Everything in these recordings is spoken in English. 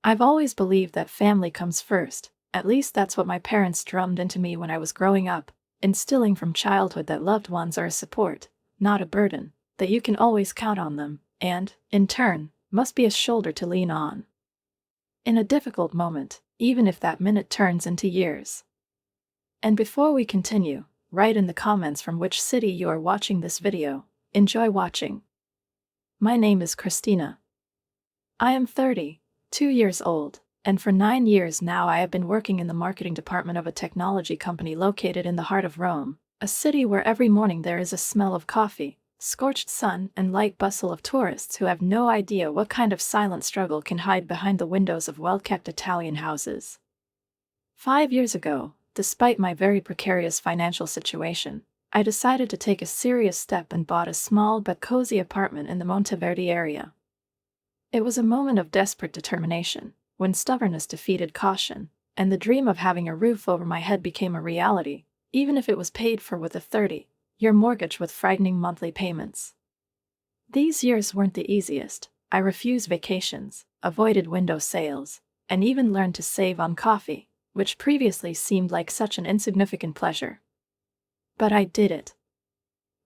I've always believed that family comes first. At least that's what my parents drummed into me when I was growing up, instilling from childhood that loved ones are a support, not a burden, that you can always count on them, and, in turn, must be a shoulder to lean on in a difficult moment, even if that minute turns into years. And before we continue, write in the comments from which city you are watching this video. Enjoy watching. My name is Christina. I am 32 years old, and for 9 years now I have been working in the marketing department of a technology company located in the heart of Rome, a city where every morning there is a smell of coffee, scorched sun, and light bustle of tourists who have no idea what kind of silent struggle can hide behind the windows of well-kept Italian houses. 5 years ago, despite my very precarious financial situation, I decided to take a serious step and bought a small but cozy apartment in the Monteverdi area. It was a moment of desperate determination, when stubbornness defeated caution, and the dream of having a roof over my head became a reality, even if it was paid for with a 30-year mortgage with frightening monthly payments. These years weren't the easiest. I refused vacations, avoided window sales, and even learned to save on coffee, which previously seemed like such an insignificant pleasure. But I did it.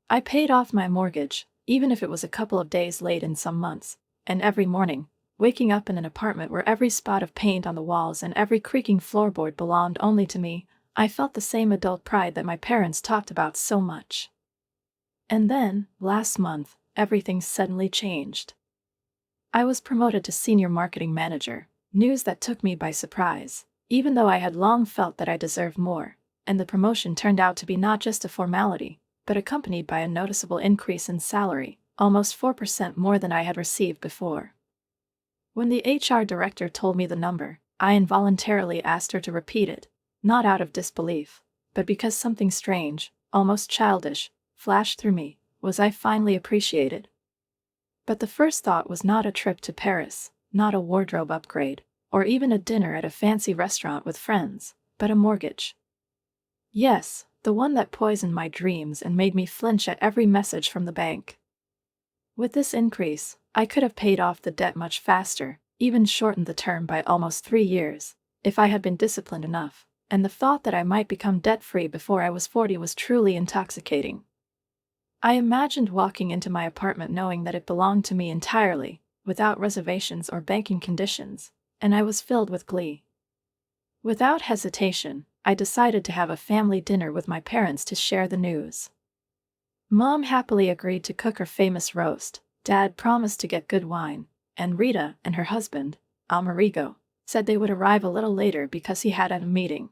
I paid off my mortgage, even if it was a couple of days late in some months, and every morning, waking up in an apartment where every spot of paint on the walls and every creaking floorboard belonged only to me, I felt the same adult pride that my parents talked about so much. And then, last month, everything suddenly changed. I was promoted to senior marketing manager, news that took me by surprise, even though I had long felt that I deserved more, and the promotion turned out to be not just a formality, but accompanied by a noticeable increase in salary, almost 4% more than I had received before. When the HR director told me the number, I involuntarily asked her to repeat it, not out of disbelief, but because something strange, almost childish, flashed through me. Was I finally appreciated? But the first thought was not a trip to Paris, not a wardrobe upgrade, or even a dinner at a fancy restaurant with friends, but a mortgage. Yes, the one that poisoned my dreams and made me flinch at every message from the bank. With this increase, I could have paid off the debt much faster, even shortened the term by almost 3 years, if I had been disciplined enough, and the thought that I might become debt-free before I was 40 was truly intoxicating. I imagined walking into my apartment knowing that it belonged to me entirely, without reservations or banking conditions, and I was filled with glee. Without hesitation, I decided to have a family dinner with my parents to share the news. Mom happily agreed to cook her famous roast, Dad promised to get good wine, and Rita and her husband, Amerigo, said they would arrive a little later because he had a meeting.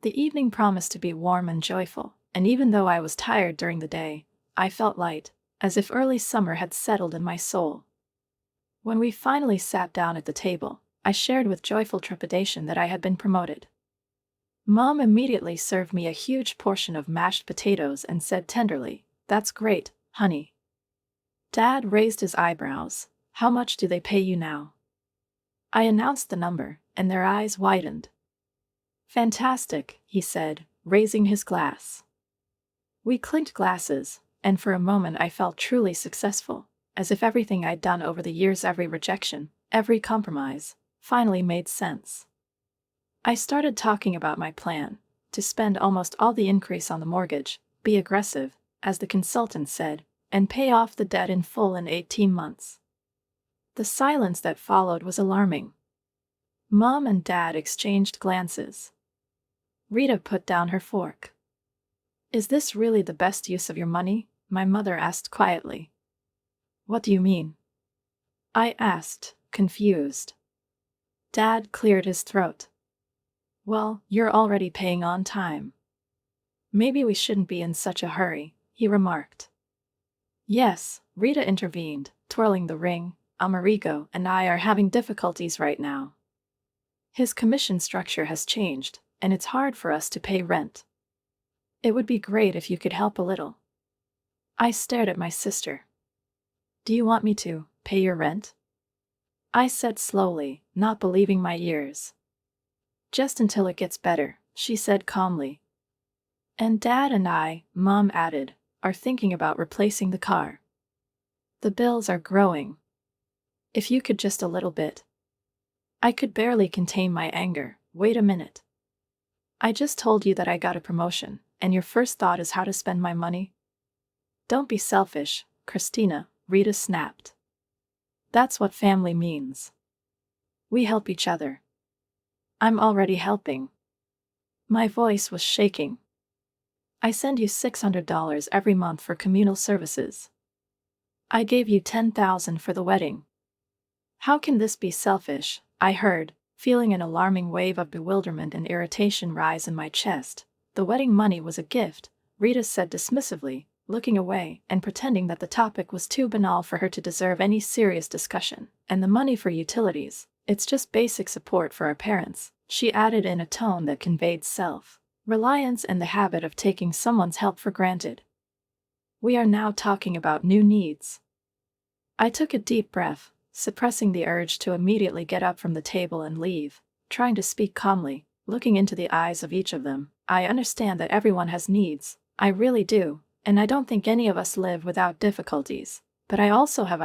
The evening promised to be warm and joyful, and even though I was tired during the day, I felt light, as if early summer had settled in my soul. When we finally sat down at the table, I shared with joyful trepidation that I had been promoted. Mom immediately served me a huge portion of mashed potatoes and said tenderly, "That's great, honey." Dad raised his eyebrows. "How much do they pay you now?" I announced the number, and their eyes widened. "Fantastic," he said, raising his glass. We clinked glasses, and for a moment I felt truly successful, as if everything I'd done over the years, every rejection, every compromise, finally made sense. I started talking about my plan, to spend almost all the increase on the mortgage, be aggressive, as the consultant said, and pay off the debt in full in 18 months. The silence that followed was alarming. Mom and Dad exchanged glances. Rita put down her fork. "Is this really the best use of your money?" my mother asked quietly. "What do you mean?" I asked, confused. Dad cleared his throat. "Well, you're already paying on time. Maybe we shouldn't be in such a hurry," he remarked. "Yes," Rita intervened, twirling the ring, "Amerigo and I are having difficulties right now. His commission structure has changed, and it's hard for us to pay rent. It would be great if you could help a little." I stared at my sister. "Do you want me to pay your rent?" I said slowly, not believing my ears. "Just until it gets better," she said calmly. "And Dad and I," Mom added, "are thinking about replacing the car. The bills are growing. If you could just a little bit." I could barely contain my anger. Wait a minute. I just told you that I got a promotion, and your first thought is how to spend my money? Don't be selfish, Christina, Rita snapped. That's what family means. We help each other. I'm already helping. My voice was shaking. I send you $600 every month for communal services. I gave you $10,000 for the wedding. How can this be selfish? I heard, feeling an alarming wave of bewilderment and irritation rise in my chest. The wedding money was a gift, Rita said dismissively, looking away and pretending that the topic was too banal for her to deserve any serious discussion. And the money for utilities, it's just basic support for our parents, she added in a tone that conveyed self-reliance and the habit of taking someone's help for granted. We are now talking about new needs. I took a deep breath, suppressing the urge to immediately get up from the table and leave, trying to speak calmly, looking into the eyes of each of them. I understand that everyone has needs, I really do, and I don't think any of us live without difficulties. But I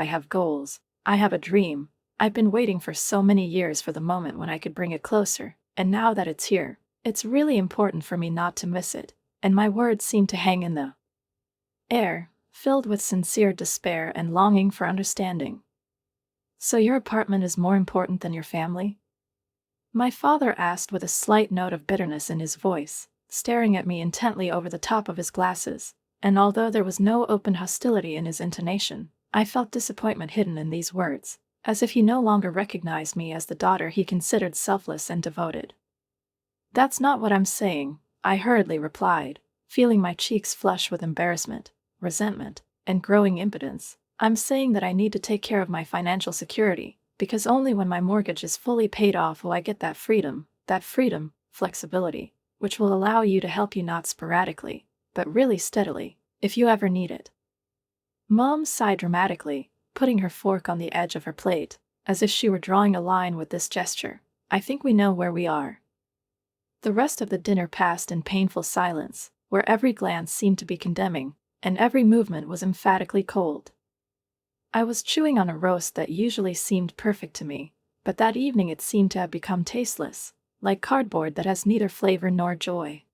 have goals, I have a dream. I've been waiting for so many years for the moment when I could bring it closer, and now that it's here, it's really important for me not to miss it, and my words seem to hang in the air, filled with sincere despair and longing for understanding. So your apartment is more important than your family? My father asked with a slight note of bitterness in his voice, staring at me intently over the top of his glasses, and although there was no open hostility in his intonation, I felt disappointment hidden in these words, as if he no longer recognized me as the daughter he considered selfless and devoted. That's not what I'm saying, I hurriedly replied, feeling my cheeks flush with embarrassment, resentment, and growing impotence. I'm saying that I need to take care of my financial security, because only when my mortgage is fully paid off will I get that freedom, flexibility, which will allow you to help you not sporadically, but really steadily, if you ever need it. Mom sighed dramatically, putting her fork on the edge of her plate, as if she were drawing a line with this gesture. I think we know where we are. The rest of the dinner passed in painful silence, where every glance seemed to be condemning, and every movement was emphatically cold. I was chewing on a roast that usually seemed perfect to me, but that evening it seemed to have become tasteless, like cardboard that has neither flavor nor joy.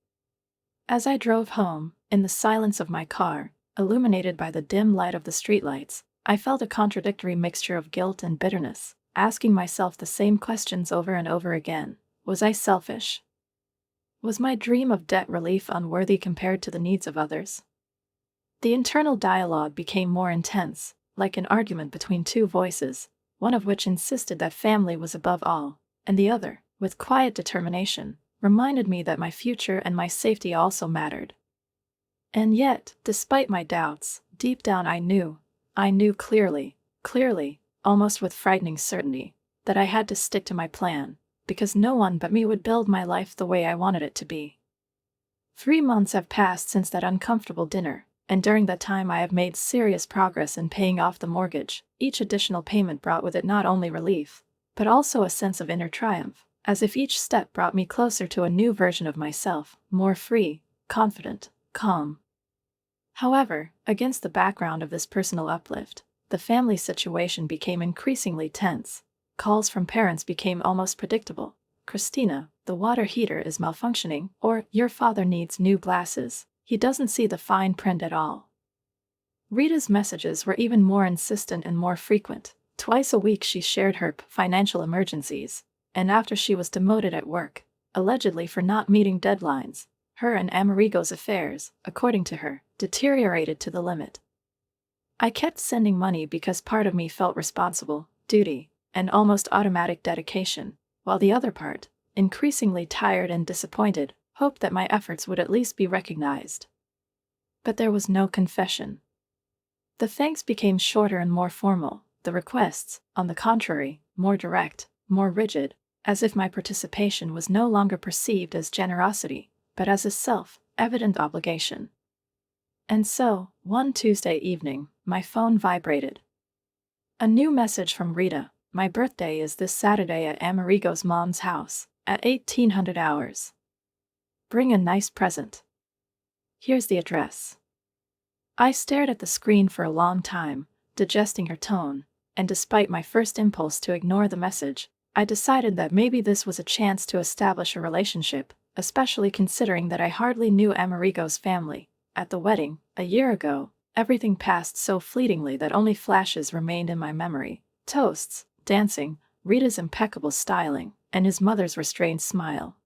As I drove home, in the silence of my car, illuminated by the dim light of the streetlights, I felt a contradictory mixture of guilt and bitterness, asking myself the same questions over and over again. Was I selfish? Was my dream of debt relief unworthy compared to the needs of others? The internal dialogue became more intense, like an argument between two voices, one of which insisted that family was above all, and the other, with quiet determination, reminded me that my future and my safety also mattered. And yet, despite my doubts, deep down I knew clearly, almost with frightening certainty, that I had to stick to my plan, because no one but me would build my life the way I wanted it to be. 3 months have passed since that uncomfortable dinner, and during that time I have made serious progress in paying off the mortgage. Each additional payment brought with it not only relief, but also a sense of inner triumph, as if each step brought me closer to a new version of myself, more free, confident, calm. However, against the background of this personal uplift, the family situation became increasingly tense. Calls from parents became almost predictable. Christina, the water heater is malfunctioning, or your father needs new glasses. He doesn't see the fine print at all. Rita's messages were even more insistent and more frequent. Twice a week she shared her financial emergencies, and after she was demoted at work, allegedly for not meeting deadlines, her and Amerigo's affairs, according to her, deteriorated to the limit. I kept sending money because part of me felt responsible, duty, and almost automatic dedication, while the other part, increasingly tired and disappointed, hoped that my efforts would at least be recognized. But there was no confession. The thanks became shorter and more formal, the requests, on the contrary, more direct, more rigid, as if my participation was no longer perceived as generosity, but as a self-evident obligation. And so, one Tuesday evening, my phone vibrated. A new message from Rita. My birthday is this Saturday at Amerigo's mom's house, at 1800 hours. Bring a nice present. Here's the address. I stared at the screen for a long time, digesting her tone, and despite my first impulse to ignore the message, I decided that maybe this was a chance to establish a relationship, especially considering that I hardly knew Amerigo's family. At the wedding, a year ago, everything passed so fleetingly that only flashes remained in my memory. Toasts, dancing, Rita's impeccable styling, and his mother's restrained smile.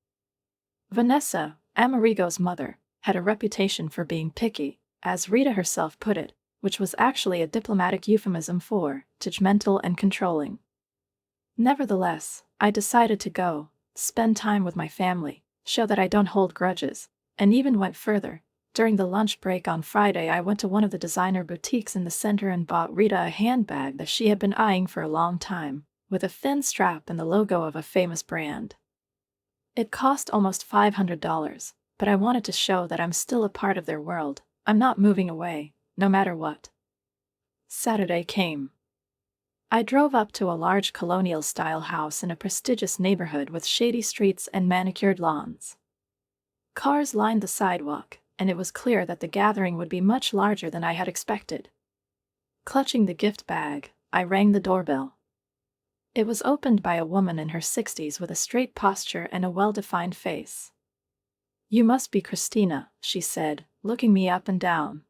Vanessa, Amerigo's mother, had a reputation for being picky, as Rita herself put it, which was actually a diplomatic euphemism for judgmental and controlling. Nevertheless, I decided to go, spend time with my family, show that I don't hold grudges, and even went further. During the lunch break on Friday, I went to one of the designer boutiques in the center and bought Rita a handbag that she had been eyeing for a long time, with a thin strap and the logo of a famous brand. It cost almost $500, but I wanted to show that I'm still a part of their world. I'm not moving away, no matter what. Saturday came. I drove up to a large colonial-style house in a prestigious neighborhood with shady streets and manicured lawns. Cars lined the sidewalk, and it was clear that the gathering would be much larger than I had expected. Clutching the gift bag, I rang the doorbell. It was opened by a woman in her 60s with a straight posture and a well-defined face. "You must be Christina," she said, looking me up and down.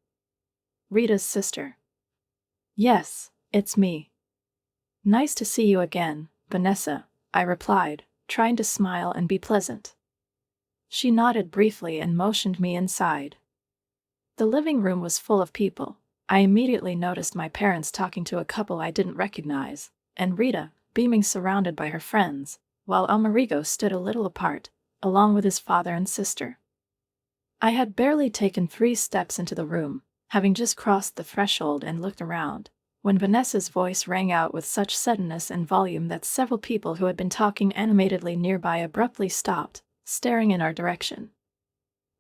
"Rita's sister." "Yes, it's me." "Nice to see you again, Vanessa," I replied, trying to smile and be pleasant. She nodded briefly and motioned me inside. The living room was full of people. I immediately noticed my parents talking to a couple I didn't recognize, and Rita, beaming surrounded by her friends, while Amerigo stood a little apart, along with his father and sister. I had barely taken 3 steps into the room, having just crossed the threshold and looked around, when Vanessa's voice rang out with such suddenness and volume that several people who had been talking animatedly nearby abruptly stopped, staring in our direction.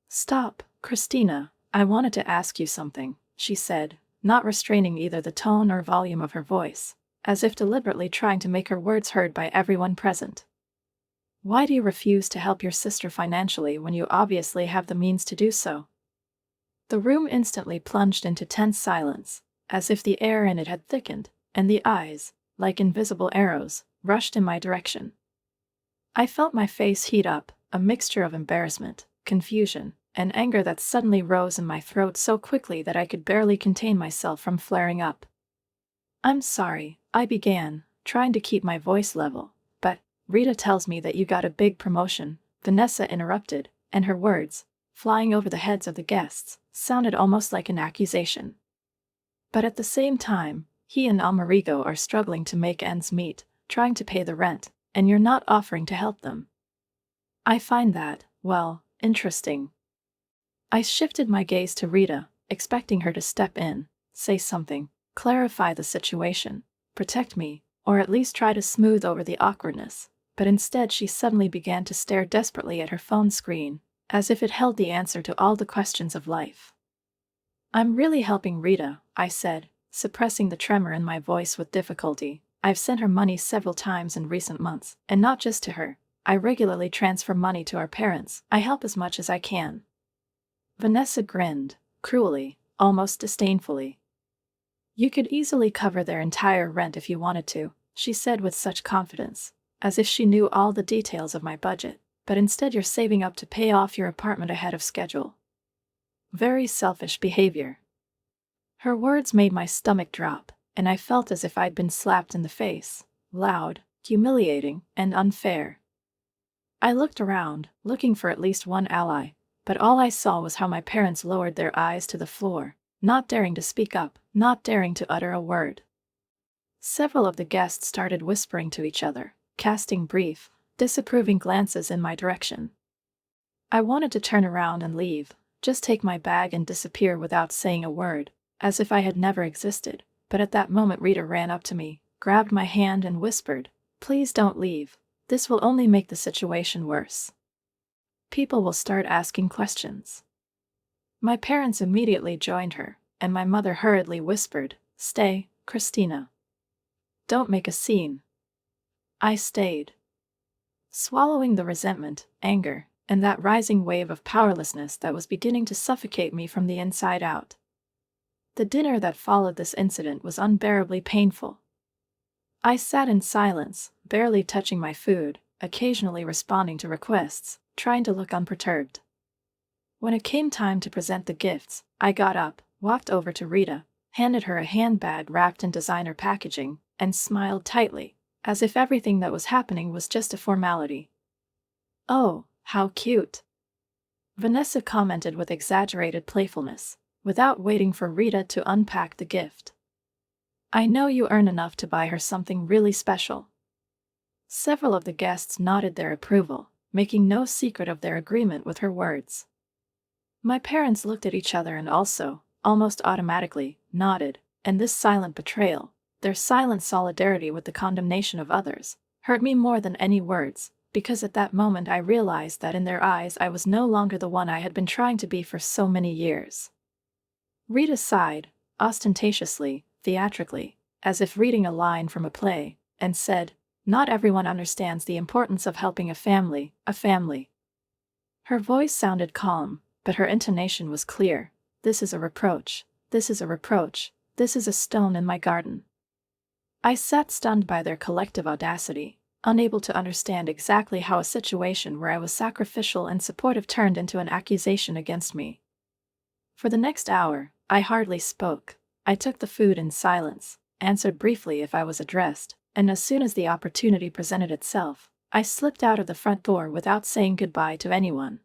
"Stop, Christina, I wanted to ask you something," she said, not restraining either the tone or volume of her voice, as if deliberately trying to make her words heard by everyone present. "Why do you refuse to help your sister financially when you obviously have the means to do so?" The room instantly plunged into tense silence, as if the air in it had thickened, and the eyes, like invisible arrows, rushed in my direction. I felt my face heat up, a mixture of embarrassment, confusion, and anger that suddenly rose in my throat so quickly that I could barely contain myself from flaring up. "I'm sorry," I began, trying to keep my voice level, "but Rita tells me that you got a big promotion," Vanessa interrupted, and her words, flying over the heads of the guests, sounded almost like an accusation. "But at the same time, he and Amerigo are struggling to make ends meet, trying to pay the rent, and you're not offering to help them. I find that, well, interesting." I shifted my gaze to Rita, expecting her to step in, say something, clarify the situation, protect me, or at least try to smooth over the awkwardness, but instead she suddenly began to stare desperately at her phone screen, as if it held the answer to all the questions of life. "I'm really helping Rita," I said, suppressing the tremor in my voice with difficulty. "I've sent her money several times in recent months, and not just to her. I regularly transfer money to our parents. I help as much as I can." Vanessa grinned, cruelly, almost disdainfully. "You could easily cover their entire rent if you wanted to," she said with such confidence, as if she knew all the details of my budget, "but instead you're saving up to pay off your apartment ahead of schedule. Very selfish behavior." Her words made my stomach drop, and I felt as if I'd been slapped in the face, loud, humiliating, and unfair. I looked around, looking for at least one ally, but all I saw was how my parents lowered their eyes to the floor, not daring to speak up, not daring to utter a word. Several of the guests started whispering to each other, casting brief, disapproving glances in my direction. I wanted to turn around and leave, just take my bag and disappear without saying a word, as if I had never existed, but at that moment Rita ran up to me, grabbed my hand and whispered, "Please don't leave. This will only make the situation worse. People will start asking questions." My parents immediately joined her, and my mother hurriedly whispered, "Stay, Christina. Don't make a scene." I stayed. Swallowing the resentment, anger, and that rising wave of powerlessness that was beginning to suffocate me from the inside out. The dinner that followed this incident was unbearably painful. I sat in silence, barely touching my food, occasionally responding to requests, trying to look unperturbed. When it came time to present the gifts, I got up, walked over to Rita, handed her a handbag wrapped in designer packaging, and smiled tightly, as if everything that was happening was just a formality. "Oh, how cute," Vanessa commented with exaggerated playfulness, without waiting for Rita to unpack the gift. "I know you earn enough to buy her something really special." Several of the guests nodded their approval, making no secret of their agreement with her words. My parents looked at each other and also, almost automatically, nodded, and this silent betrayal, their silent solidarity with the condemnation of others, hurt me more than any words, because at that moment I realized that in their eyes I was no longer the one I had been trying to be for so many years. Rita sighed, ostentatiously, theatrically, as if reading a line from a play, and said, "Not everyone understands the importance of helping a family, a family." Her voice sounded calm, but her intonation was clear. "This is a reproach. This is a reproach. This is a stone in my garden." I sat stunned by their collective audacity, unable to understand exactly how a situation where I was sacrificial and supportive turned into an accusation against me. For the next hour, I hardly spoke. I took the food in silence, answered briefly if I was addressed, and as soon as the opportunity presented itself, I slipped out of the front door without saying goodbye to anyone.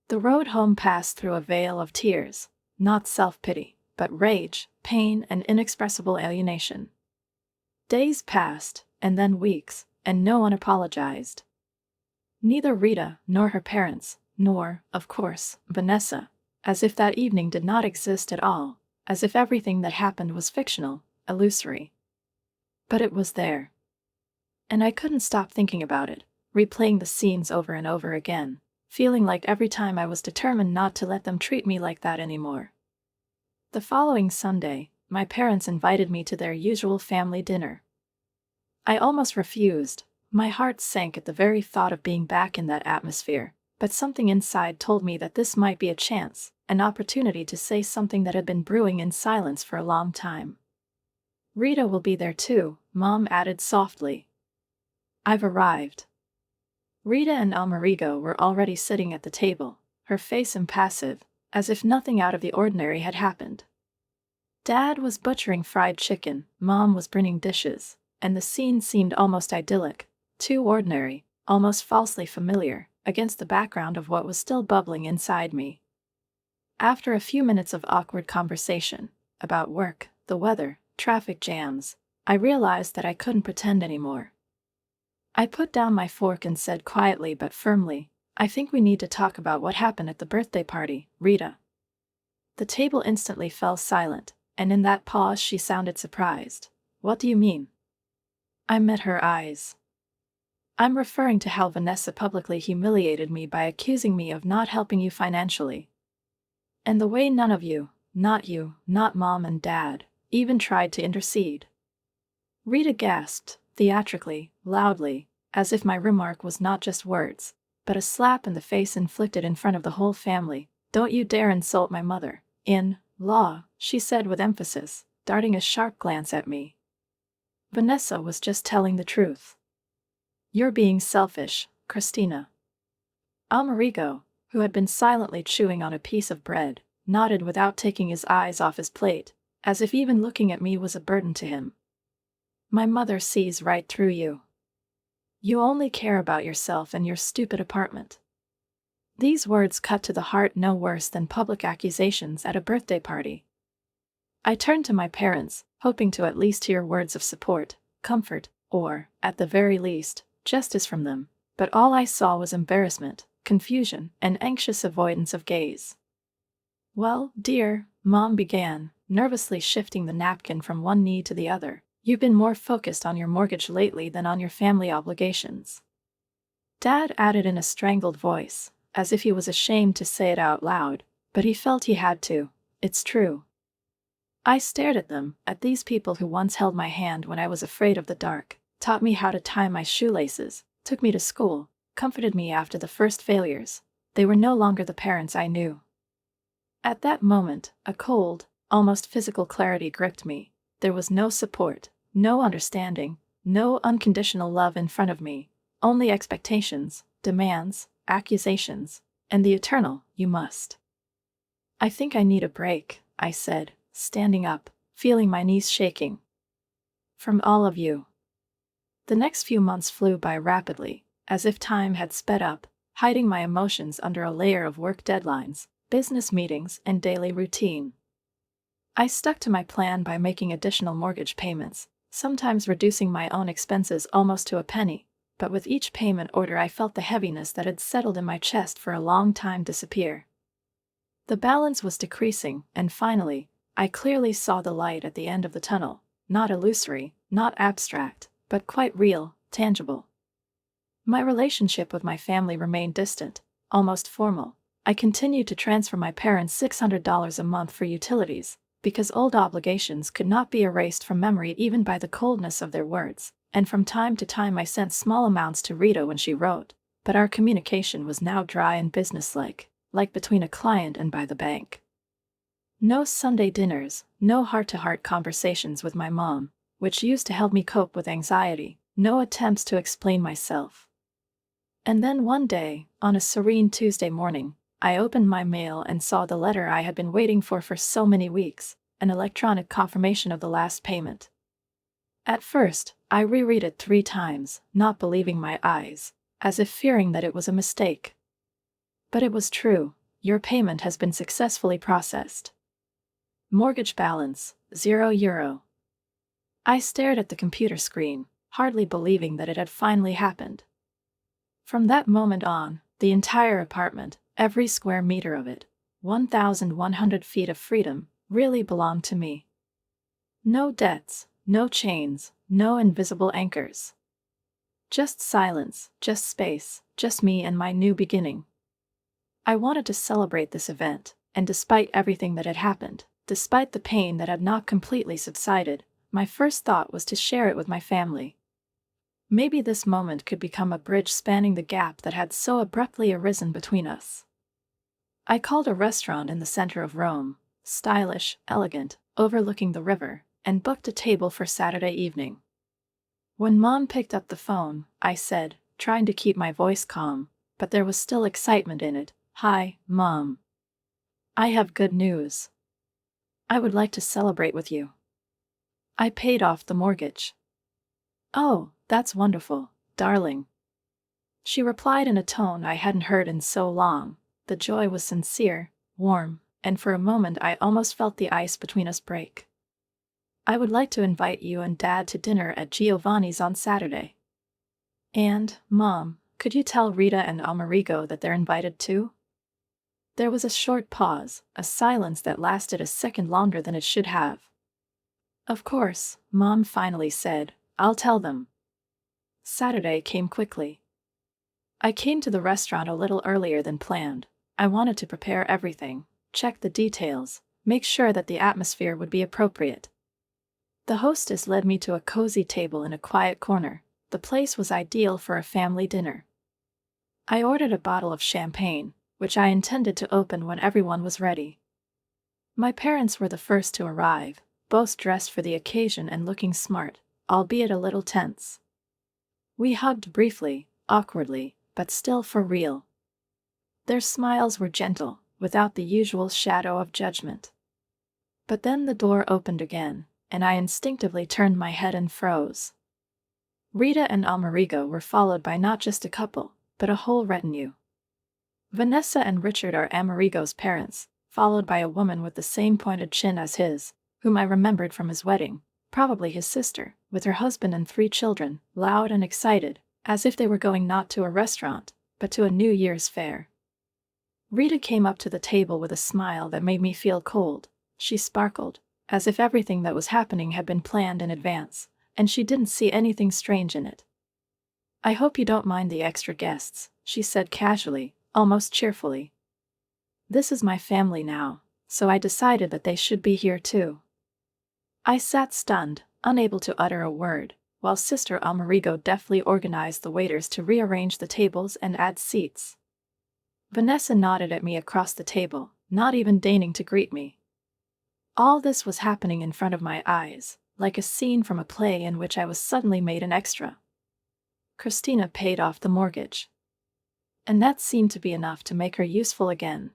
The road home passed through a veil of tears, not self-pity, but rage, pain, and inexpressible alienation. Days passed, and then weeks, and no one apologized. Neither Rita nor her parents, nor, of course, Vanessa, as if that evening did not exist at all, as if everything that happened was fictional, illusory. But it was there. And I couldn't stop thinking about it, replaying the scenes over and over again, feeling like every time I was determined not to let them treat me like that anymore. The following Sunday, my parents invited me to their usual family dinner. I almost refused. My heart sank at the very thought of being back in that atmosphere, but something inside told me that this might be a chance, an opportunity to say something that had been brewing in silence for a long time. "Rita will be there too," Mom added softly. "I've arrived." Rita and Almerigo were already sitting at the table, her face impassive, as if nothing out of the ordinary had happened. Dad was butchering fried chicken, Mom was bringing dishes, and the scene seemed almost idyllic, too ordinary, almost falsely familiar, against the background of what was still bubbling inside me. After a few minutes of awkward conversation, about work, the weather, traffic jams, I realized that I couldn't pretend anymore. I put down my fork and said quietly but firmly, "I think we need to talk about what happened at the birthday party, Rita." The table instantly fell silent, and in that pause she sounded surprised. "What do you mean?" I met her eyes. "I'm referring to how Vanessa publicly humiliated me by accusing me of not helping you financially. And the way none of you, not you, not Mom and Dad, even tried to intercede." Rita gasped, theatrically, loudly, as if my remark was not just words, but a slap in the face inflicted in front of the whole family. "Don't you dare insult my mother, in-law," she said with emphasis, darting a sharp glance at me. "Vanessa was just telling the truth." "You're being selfish, Christina." Almerigo, who had been silently chewing on a piece of bread, nodded without taking his eyes off his plate, as if even looking at me was a burden to him. "My mother sees right through you. You only care about yourself and your stupid apartment." These words cut to the heart no worse than public accusations at a birthday party. I turned to my parents, hoping to at least hear words of support, comfort, or, at the very least, justice from them, but all I saw was embarrassment, confusion, and anxious avoidance of gaze. "Well, dear," Mom began, nervously shifting the napkin from one knee to the other, "you've been more focused on your mortgage lately than on your family obligations." Dad added in a strangled voice, as if he was ashamed to say it out loud, but he felt he had to. "It's true." I stared at them, at these people who once held my hand when I was afraid of the dark, taught me how to tie my shoelaces, took me to school, comforted me after the first failures. They were no longer the parents I knew. At that moment, a cold, almost physical clarity gripped me. There was no support, No understanding, no unconditional love in front of me, only expectations, demands, accusations, and the eternal, you must. I think I need a break, I said, standing up, feeling my knees shaking. From all of you. The next few months flew by rapidly, as if time had sped up, hiding my emotions under a layer of work deadlines, business meetings, and daily routine. I stuck to my plan by making additional mortgage payments, sometimes reducing my own expenses almost to a penny, but with each payment order I felt the heaviness that had settled in my chest for a long time disappear. The balance was decreasing, and finally, I clearly saw the light at the end of the tunnel, not illusory, not abstract, but quite real, tangible. My relationship with my family remained distant, almost formal. I continued to transfer my parents $600 a month for utilities, because old obligations could not be erased from memory even by the coldness of their words, and from time to time I sent small amounts to Rita when she wrote, but our communication was now dry and businesslike, like between a client and by the bank. No Sunday dinners, no heart-to-heart conversations with my mom, which used to help me cope with anxiety, no attempts to explain myself. And then one day, on a serene Tuesday morning, I opened my mail and saw the letter I had been waiting for so many weeks, an electronic confirmation of the last payment. At first, I reread it 3 times, not believing my eyes, as if fearing that it was a mistake. But it was true. Your payment has been successfully processed. Mortgage balance, €0. I stared at the computer screen, hardly believing that it had finally happened. From that moment on, the entire apartment, every square meter of it, 1,100 feet of freedom, really belonged to me. No debts, no chains, no invisible anchors. Just silence, just space, just me and my new beginning. I wanted to celebrate this event, and despite everything that had happened, despite the pain that had not completely subsided, my first thought was to share it with my family. Maybe this moment could become a bridge spanning the gap that had so abruptly arisen between us. I called a restaurant in the center of Rome, stylish, elegant, overlooking the river, and booked a table for Saturday evening. When Mom picked up the phone, I said, trying to keep my voice calm, but there was still excitement in it, "Hi, Mom. I have good news. I would like to celebrate with you. I paid off the mortgage." "Oh, that's wonderful, darling." She replied in a tone I hadn't heard in so long. The joy was sincere, warm, and for a moment I almost felt the ice between us break. "I would like to invite you and Dad to dinner at Giovanni's on Saturday. And, Mom, could you tell Rita and Amerigo that they're invited too?" There was a short pause, a silence that lasted a second longer than it should have. "Of course," Mom finally said, "I'll tell them." Saturday came quickly. I came to the restaurant a little earlier than planned. I wanted to prepare everything, check the details, make sure that the atmosphere would be appropriate. The hostess led me to a cozy table in a quiet corner. The place was ideal for a family dinner. I ordered a bottle of champagne, which I intended to open when everyone was ready. My parents were the first to arrive, both dressed for the occasion and looking smart, albeit a little tense. We hugged briefly, awkwardly, but still for real. Their smiles were gentle, without the usual shadow of judgment. But then the door opened again, and I instinctively turned my head and froze. Rita and Amerigo were followed by not just a couple, but a whole retinue. Vanessa and Richard are Amerigo's parents, followed by a woman with the same pointed chin as his, whom I remembered from his wedding, probably his sister, with her husband and 3 children, loud and excited, as if they were going not to a restaurant, but to a New Year's fair. Rita came up to the table with a smile that made me feel cold. She sparkled, as if everything that was happening had been planned in advance, and she didn't see anything strange in it. "I hope you don't mind the extra guests," she said casually, almost cheerfully. "This is my family now, so I decided that they should be here too." I sat stunned, unable to utter a word, while Sister Amerigo deftly organized the waiters to rearrange the tables and add seats. Vanessa nodded at me across the table, not even deigning to greet me. All this was happening in front of my eyes, like a scene from a play in which I was suddenly made an extra. Christina paid off the mortgage, and that seemed to be enough to make her useful again.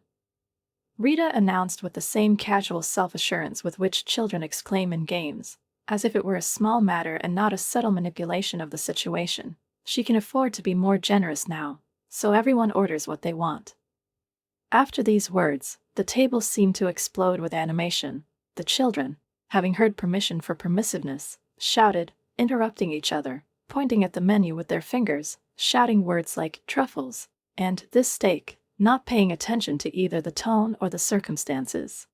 Rita announced with the same casual self-assurance with which children exclaim in games, as if it were a small matter and not a subtle manipulation of the situation. She can afford to be more generous now, so everyone orders what they want. After these words, the table seemed to explode with animation. The children, having heard permission for permissiveness, shouted, interrupting each other, pointing at the menu with their fingers, shouting words like truffles and this steak, not paying attention to either the tone or the circumstances.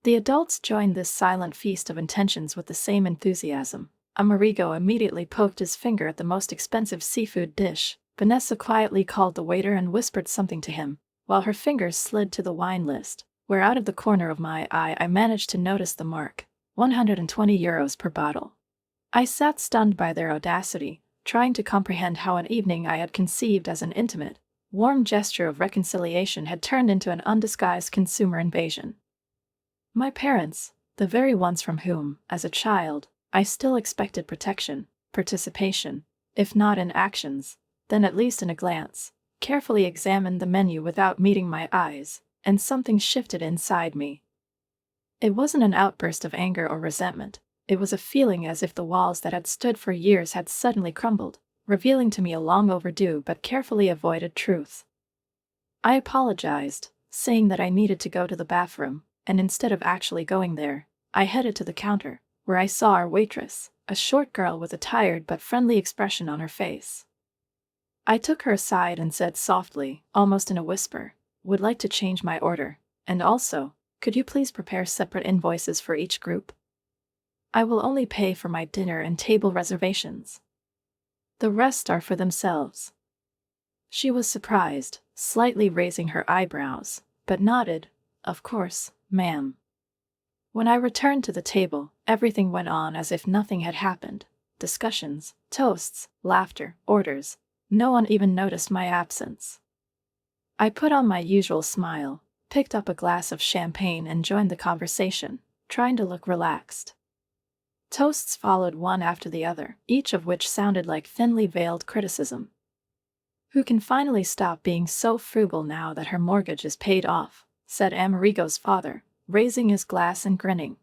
The adults joined this silent feast of intentions with the same enthusiasm. Amerigo immediately poked his finger at the most expensive seafood dish. Vanessa quietly called the waiter and whispered something to him, while her fingers slid to the wine list, where out of the corner of my eye I managed to notice the mark, €120 per bottle. I sat stunned by their audacity, trying to comprehend how an evening I had conceived as an intimate, warm gesture of reconciliation had turned into an undisguised consumer invasion. My parents, the very ones from whom, as a child, I still expected protection, participation, if not in actions, then at least in a glance, carefully examined the menu without meeting my eyes, and something shifted inside me. It wasn't an outburst of anger or resentment. It was a feeling as if the walls that had stood for years had suddenly crumbled, revealing to me a long overdue but carefully avoided truth. I apologized, saying that I needed to go to the bathroom, and instead of actually going there, I headed to the counter, where I saw our waitress, a short girl with a tired but friendly expression on her face. I took her aside and said softly, almost in a whisper, "Would like to change my order, and also, could you please prepare separate invoices for each group? I will only pay for my dinner and table reservations. The rest are for themselves." She was surprised, slightly raising her eyebrows, but nodded, "Of course, ma'am." When I returned to the table, everything went on as if nothing had happened. Discussions, toasts, laughter, orders. No one even noticed my absence. I put on my usual smile, picked up a glass of champagne and joined the conversation, trying to look relaxed. Toasts followed one after the other, each of which sounded like thinly veiled criticism. "Who can finally stop being so frugal now that her mortgage is paid off?" said Amerigo's father, raising his glass and grinning.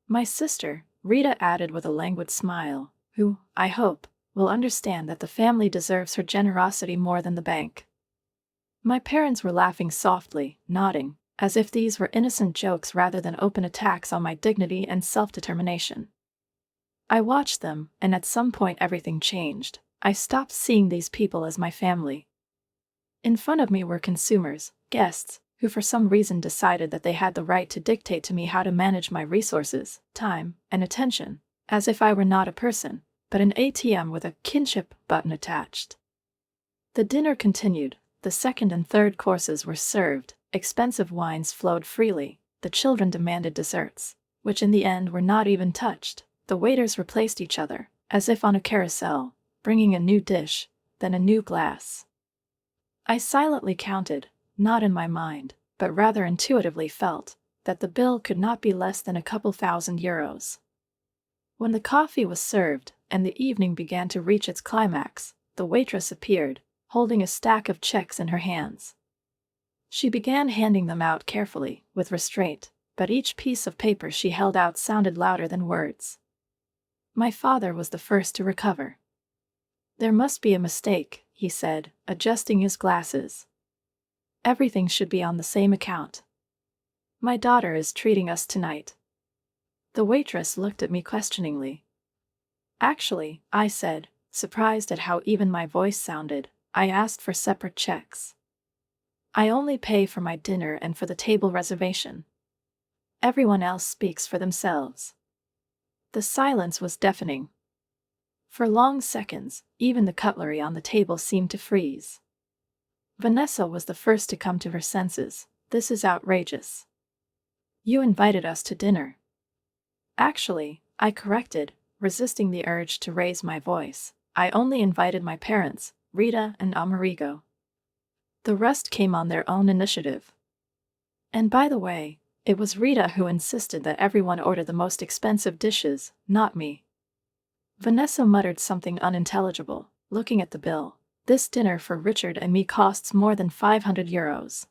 "My sister," Rita added with a languid smile, "who, I hope, will understand that the family deserves her generosity more than the bank." My parents were laughing softly, nodding, as if these were innocent jokes rather than open attacks on my dignity and self-determination. I watched them, and at some point everything changed. I stopped seeing these people as my family. In front of me were consumers, guests, who for some reason decided that they had the right to dictate to me how to manage my resources, time, and attention, as if I were not a person, but an ATM with a kinship button attached. The dinner continued. The second and third courses were served, expensive wines flowed freely, the children demanded desserts, which in the end were not even touched. The waiters replaced each other, as if on a carousel, bringing a new dish, then a new glass. I silently counted, not in my mind, but rather intuitively felt, that the bill could not be less than a couple €1,000. When the coffee was served, and the evening began to reach its climax, the waitress appeared, holding a stack of checks in her hands. She began handing them out carefully, with restraint, but each piece of paper she held out sounded louder than words. My father was the first to recover. "There must be a mistake," he said, adjusting his glasses. "Everything should be on the same account. My daughter is treating us tonight." The waitress looked at me questioningly. "Actually," I said, surprised at how even my voice sounded, "I asked for separate checks. I only pay for my dinner and for the table reservation. Everyone else speaks for themselves." The silence was deafening. For long seconds, even the cutlery on the table seemed to freeze. Vanessa was the first to come to her senses. "This is outrageous. You invited us to dinner." "Actually," I corrected, resisting the urge to raise my voice, "I only invited my parents, Rita and Amerigo. The rest came on their own initiative. And by the way, It was Rita who insisted that everyone order the most expensive dishes, not me. Vanessa muttered something unintelligible, looking at the bill. This dinner for Richard and me costs more than 500 euros.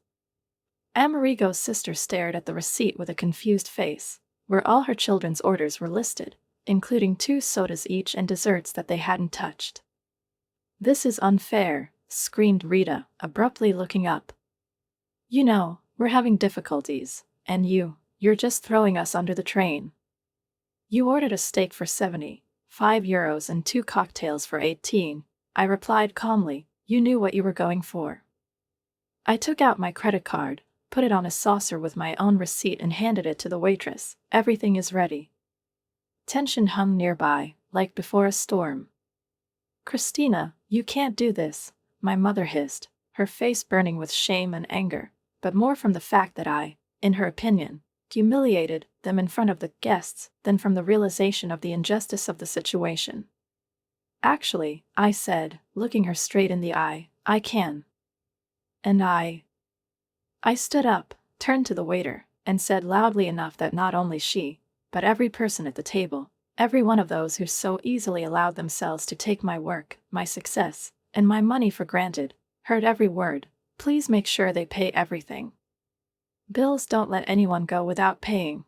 Amerigo's sister stared at the receipt with a confused face, where all her children's orders were listed, including 2 sodas each and desserts that they hadn't touched. This is unfair, screamed Rita, abruptly looking up. You know, we're having difficulties, and you're just throwing us under the train. You ordered a steak for 75 euros and 2 cocktails for 18, I replied calmly. You knew what you were going for. I took out my credit card, put it on a saucer with my own receipt and handed it to the waitress. Everything is ready. Tension hung nearby, like before a storm. Christina, you can't do this, my mother hissed, her face burning with shame and anger, but more from the fact that I, in her opinion, humiliated them in front of the guests than from the realization of the injustice of the situation. Actually, I said, looking her straight in the eye, I can. And I stood up, turned to the waiter, and said loudly enough that not only she, but every person at the table, every one of those who so easily allowed themselves to take my work, my success, and my money for granted, heard every word. Please make sure they pay everything. Bills don't let anyone go without paying.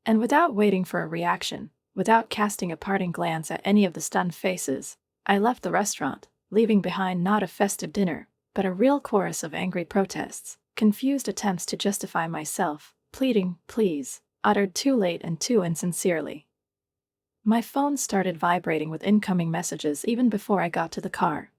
And without waiting for a reaction, without casting a parting glance at any of the stunned faces, I left the restaurant, leaving behind not a festive dinner, but a real chorus of angry protests, confused attempts to justify myself, pleading, please, uttered too late and too insincerely. My phone started vibrating with incoming messages even before I got to the car.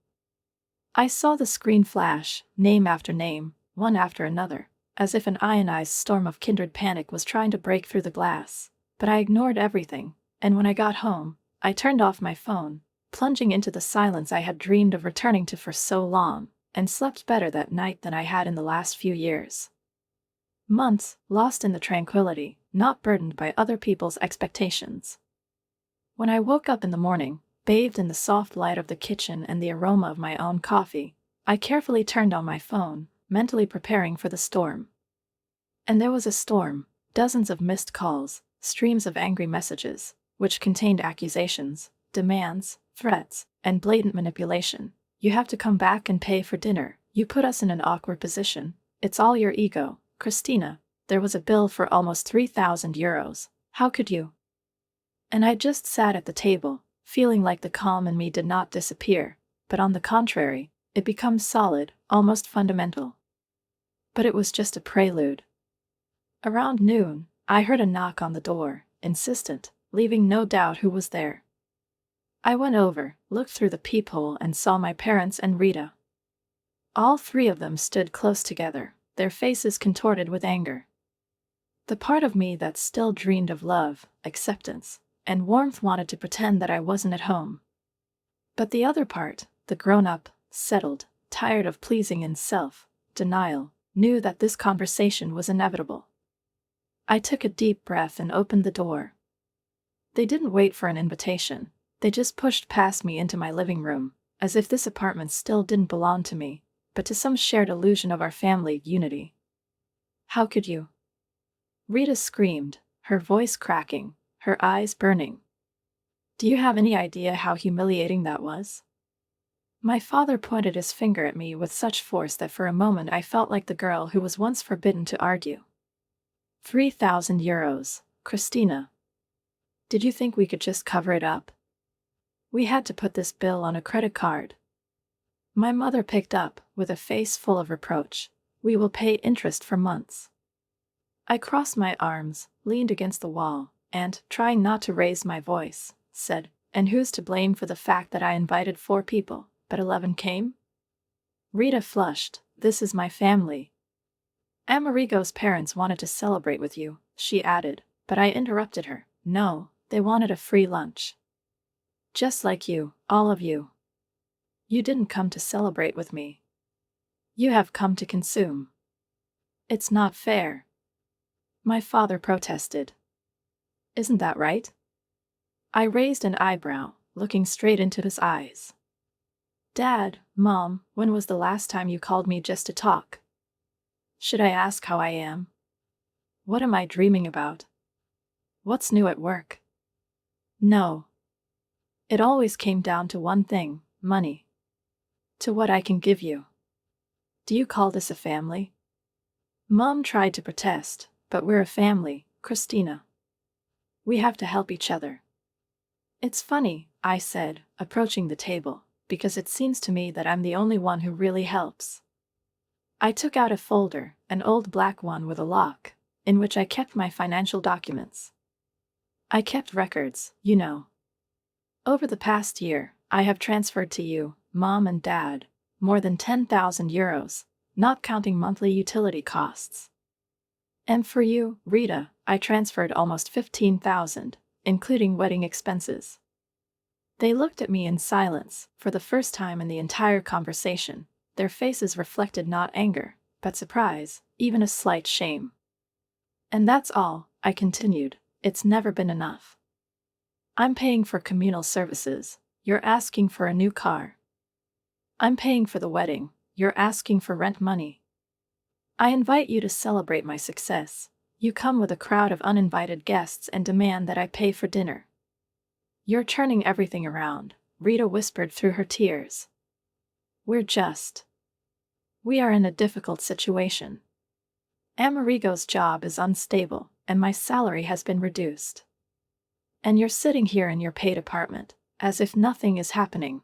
I saw the screen flash, name after name, one after another, as if an ionized storm of kindred panic was trying to break through the glass, but I ignored everything, and when I got home, I turned off my phone, plunging into the silence I had dreamed of returning to for so long, and slept better that night than I had in the last few years. Months lost in the tranquility, not burdened by other people's expectations. When I woke up in the morning, bathed in the soft light of the kitchen and the aroma of my own coffee, I carefully turned on my phone, mentally preparing for the storm. And there was a storm, dozens of missed calls, streams of angry messages, which contained accusations, demands, threats, and blatant manipulation. You have to come back and pay for dinner. You put us in an awkward position. It's all your ego, Christina. There was a bill for almost 3,000 euros. How could you? And I just sat at the table, feeling like the calm in me did not disappear, but on the contrary, it becomes solid, almost fundamental. But it was just a prelude. Around noon, I heard a knock on the door, insistent, leaving no doubt who was there. I went over, looked through the peephole and saw my parents and Rita. All 3 of them stood close together, their faces contorted with anger. The part of me that still dreamed of love, acceptance, and warmth wanted to pretend that I wasn't at home. But the other part, the grown-up, settled, tired of pleasing in self-denial, knew that this conversation was inevitable. I took a deep breath and opened the door. They didn't wait for an invitation. They just pushed past me into my living room, as if this apartment still didn't belong to me, but to some shared illusion of our family unity. How could you? Rita screamed, her voice cracking, her eyes burning. Do you have any idea how humiliating that was? My father pointed his finger at me with such force that for a moment I felt like the girl who was once forbidden to argue. 3,000 euros, Christina. Did you think we could just cover it up? We had to put this bill on a credit card. My mother picked up, with a face full of reproach. We will pay interest for months. I crossed my arms, leaned against the wall, and, trying not to raise my voice, said, and who's to blame for the fact that I invited 4 people, but 11 came? Rita flushed. This is my family. Amerigo's parents wanted to celebrate with you, she added, but I interrupted her. No, they wanted a free lunch. Just like you, all of you. You didn't come to celebrate with me. You have come to consume. It's not fair. My father protested. Isn't that right? I raised an eyebrow, looking straight into his eyes. Dad, Mom, when was the last time you called me just to talk? Should I ask how I am? What am I dreaming about? What's new at work? No. It always came down to one thing: money. To what I can give you. Do you call this a family? Mom tried to protest, but we're a family, Christina. We have to help each other. It's funny, I said, approaching the table, because it seems to me that I'm the only one who really helps. I took out a folder, an old black one with a lock, in which I kept my financial documents. I kept records, you know. Over the past year, I have transferred to you, Mom and Dad, more than 10,000 euros, not counting monthly utility costs. And for you, Rita, I transferred almost 15,000, including wedding expenses. They looked at me in silence, for the first time in the entire conversation. Their faces reflected not anger, but surprise, even a slight shame. And that's all, I continued. It's never been enough. I'm paying for communal services. You're asking for a new car. I'm paying for the wedding. You're asking for rent money. I invite you to celebrate my success. You come with a crowd of uninvited guests and demand that I pay for dinner. You're turning everything around, Rita whispered through her tears. We are in a difficult situation. Amerigo's job is unstable, and my salary has been reduced. And you're sitting here in your paid apartment, as if nothing is happening.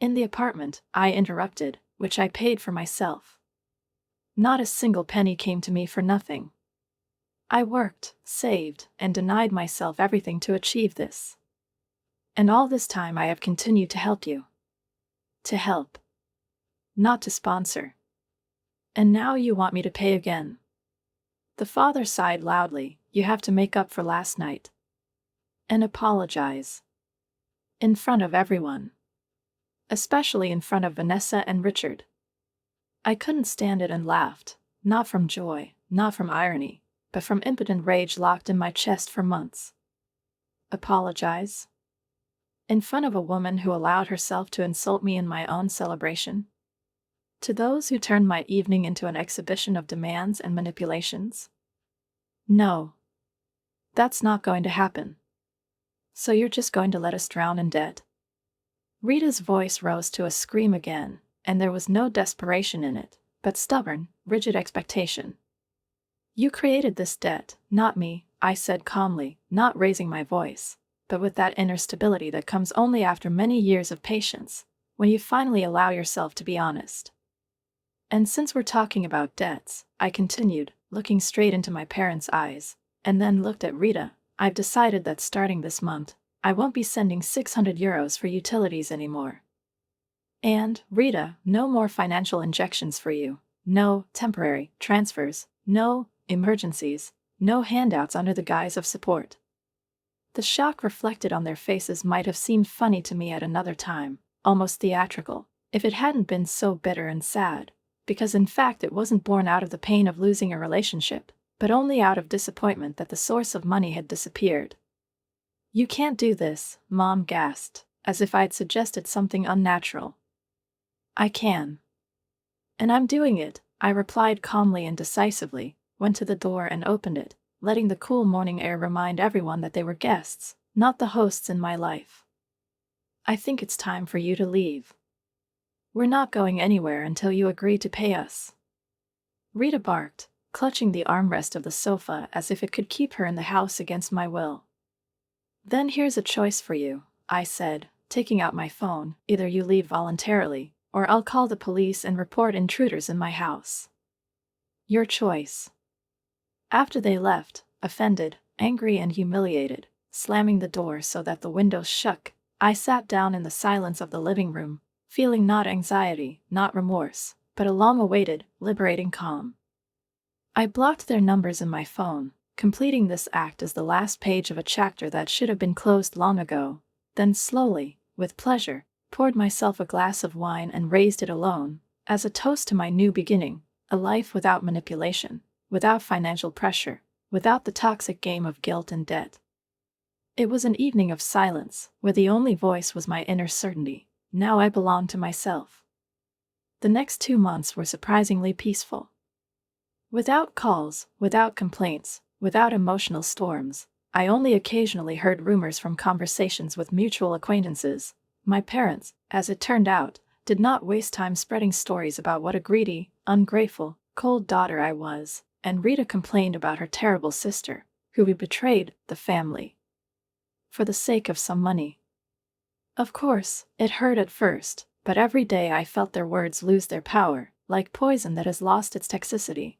In the apartment, I interrupted, which I paid for myself. Not a single penny came to me for nothing. I worked, saved, and denied myself everything to achieve this. And all this time I have continued to help you. To help. Not to sponsor. And now you want me to pay again. The father sighed loudly. You have to make up for last night. And apologize. In front of everyone. Especially in front of Vanessa and Richard. I couldn't stand it and laughed, not from joy, not from irony, but from impotent rage locked in my chest for months. Apologize? In front of a woman who allowed herself to insult me in my own celebration? To those who turned my evening into an exhibition of demands and manipulations? No. That's not going to happen. So you're just going to let us drown in debt? Rita's voice rose to a scream again, and there was no desperation in it, but stubborn, rigid expectation. You created this debt, not me, I said calmly, not raising my voice, but with that inner stability that comes only after many years of patience, when you finally allow yourself to be honest. And since we're talking about debts, I continued, looking straight into my parents' eyes, and then looked at Rita, I've decided that starting this month, I won't be sending 600 euros for utilities anymore. And, Rita, no more financial injections for you, no temporary transfers, no emergencies, no handouts under the guise of support. The shock reflected on their faces might have seemed funny to me at another time, almost theatrical, if it hadn't been so bitter and sad, because in fact it wasn't born out of the pain of losing a relationship, but only out of disappointment that the source of money had disappeared. You can't do this, Mom gasped, as if I'd suggested something unnatural. I can. And I'm doing it, I replied calmly and decisively, went to the door and opened it, letting the cool morning air remind everyone that they were guests, not the hosts in my life. I think it's time for you to leave. We're not going anywhere until you agree to pay us. Rita barked, clutching the armrest of the sofa as if it could keep her in the house against my will. Then here's a choice for you, I said, taking out my phone. Either you leave voluntarily, or I'll call the police and report intruders in my house. Your choice. After they left, offended, angry and humiliated, slamming the door so that the windows shook, I sat down in the silence of the living room, feeling not anxiety, not remorse, but a long-awaited, liberating calm. I blocked their numbers in my phone, completing this act as the last page of a chapter that should have been closed long ago, then slowly, with pleasure, poured myself a glass of wine and raised it alone, as a toast to my new beginning, a life without manipulation, without financial pressure, without the toxic game of guilt and debt. It was an evening of silence, where the only voice was my inner certainty. Now I belonged to myself. The next 2 months were surprisingly peaceful. Without calls, without complaints, without emotional storms, I only occasionally heard rumors from conversations with mutual acquaintances. My parents, as it turned out, did not waste time spreading stories about what a greedy, ungrateful, cold daughter I was, and Rita complained about her terrible sister, who had betrayed the family for the sake of some money. Of course, it hurt at first, but every day I felt their words lose their power, like poison that has lost its toxicity.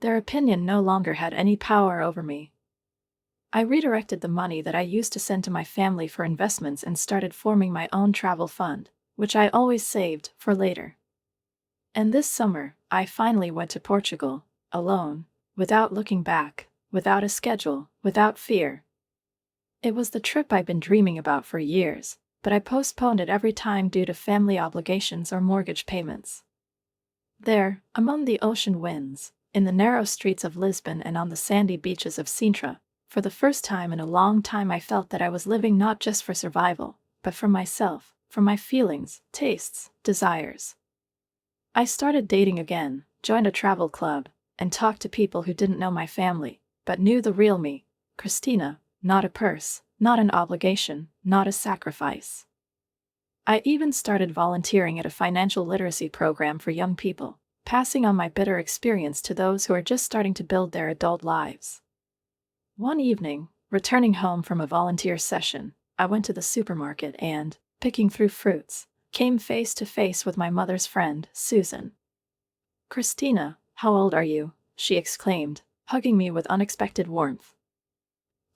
Their opinion no longer had any power over me. I redirected the money that I used to send to my family for investments and started forming my own travel fund, which I always saved for later. And this summer, I finally went to Portugal, alone, without looking back, without a schedule, without fear. It was the trip I'd been dreaming about for years, but I postponed it every time due to family obligations or mortgage payments. There, among the ocean winds, in the narrow streets of Lisbon and on the sandy beaches of Sintra, for the first time in a long time I felt that I was living not just for survival, but for myself, for my feelings, tastes, desires. I started dating again, joined a travel club, and talked to people who didn't know my family, but knew the real me, Christina, not a purse, not an obligation, not a sacrifice. I even started volunteering at a financial literacy program for young people, passing on my bitter experience to those who are just starting to build their adult lives. One evening, returning home from a volunteer session, I went to the supermarket and, picking through fruits, came face to face with my mother's friend, Susan. "Christina, how old are you?" she exclaimed, hugging me with unexpected warmth.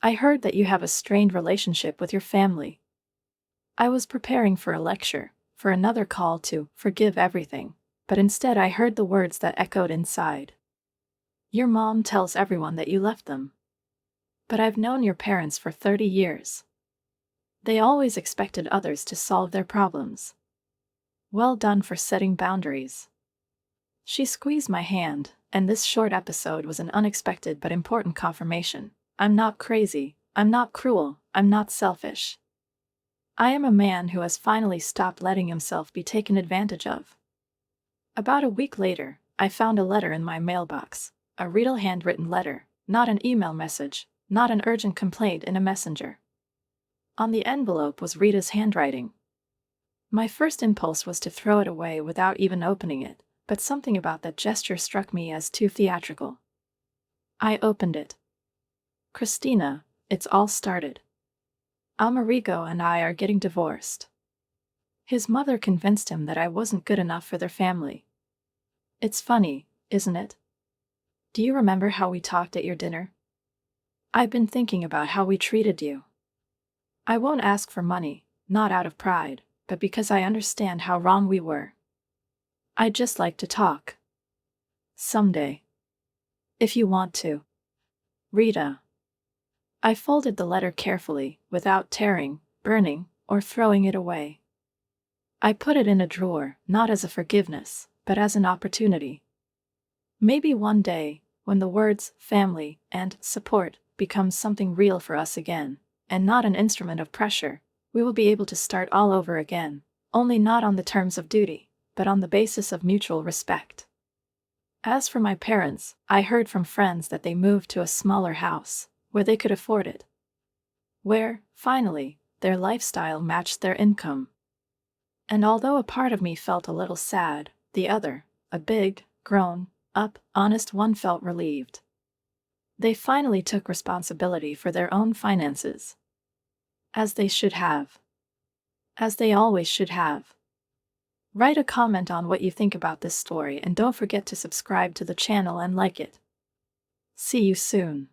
"I heard that you have a strained relationship with your family." I was preparing for a lecture, for another call to forgive everything, but instead I heard the words that echoed inside. "Your mom tells everyone that you left them. But I've known your parents for 30 years. They always expected others to solve their problems. Well done for setting boundaries." She squeezed my hand, and this short episode was an unexpected but important confirmation. I'm not crazy, I'm not cruel, I'm not selfish. I am a man who has finally stopped letting himself be taken advantage of. About a week later, I found a letter in my mailbox, a real handwritten letter, not an email message, not an urgent complaint in a messenger. On the envelope was Rita's handwriting. My first impulse was to throw it away without even opening it, but something about that gesture struck me as too theatrical. I opened it. "Christina, it's all started. Amerigo and I are getting divorced. His mother convinced him that I wasn't good enough for their family. It's funny, isn't it? Do you remember how we talked at your dinner? I've been thinking about how we treated you. I won't ask for money, not out of pride, but because I understand how wrong we were. I'd just like to talk. Someday. If you want to. Rita." I folded the letter carefully, without tearing, burning, or throwing it away. I put it in a drawer, not as a forgiveness, but as an opportunity. Maybe one day, when the words family and support become something real for us again, and not an instrument of pressure, we will be able to start all over again, only not on the terms of duty, but on the basis of mutual respect. As for my parents, I heard from friends that they moved to a smaller house, where they could afford it. Where, finally, their lifestyle matched their income. And although a part of me felt a little sad, the other, a big, grown up, honest one, felt relieved. They finally took responsibility for their own finances. As they should have. As they always should have. Write a comment on what you think about this story and don't forget to subscribe to the channel and like it. See you soon.